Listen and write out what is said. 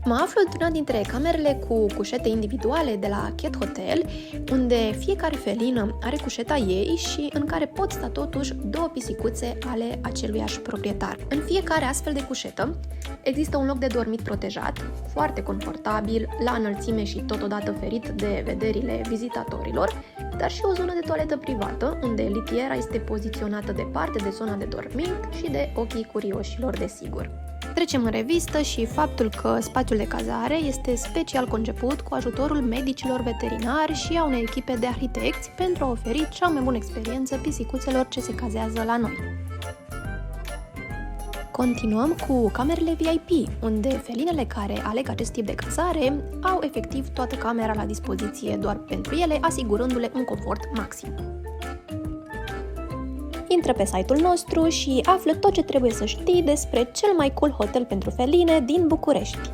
Mă aflu într-una dintre camerele cu cușete individuale de la Cat Hotel, unde fiecare felină are cușeta ei și în care pot sta totuși două pisicuțe ale aceluiași proprietar. În fiecare astfel de cușetă există un loc de dormit protejat, foarte confortabil, la înălțime și totodată ferit de vederile vizitatorilor, dar și o zonă de toaletă privată, unde litiera este poziționată departe de zona de dormit și de ochii curioșilor, desigur. Trecem în revistă și faptul că spațiul de cazare este special conceput cu ajutorul medicilor veterinari și a unei echipe de arhitecți pentru a oferi cea mai bună experiență pisicuțelor ce se cazează la noi. Continuăm cu camerele VIP, unde felinele care aleg acest tip de cazare au efectiv toată camera la dispoziție doar pentru ele, asigurându-le un confort maxim. Intră pe site-ul nostru și află tot ce trebuie să știi despre cel mai cool hotel pentru feline din București.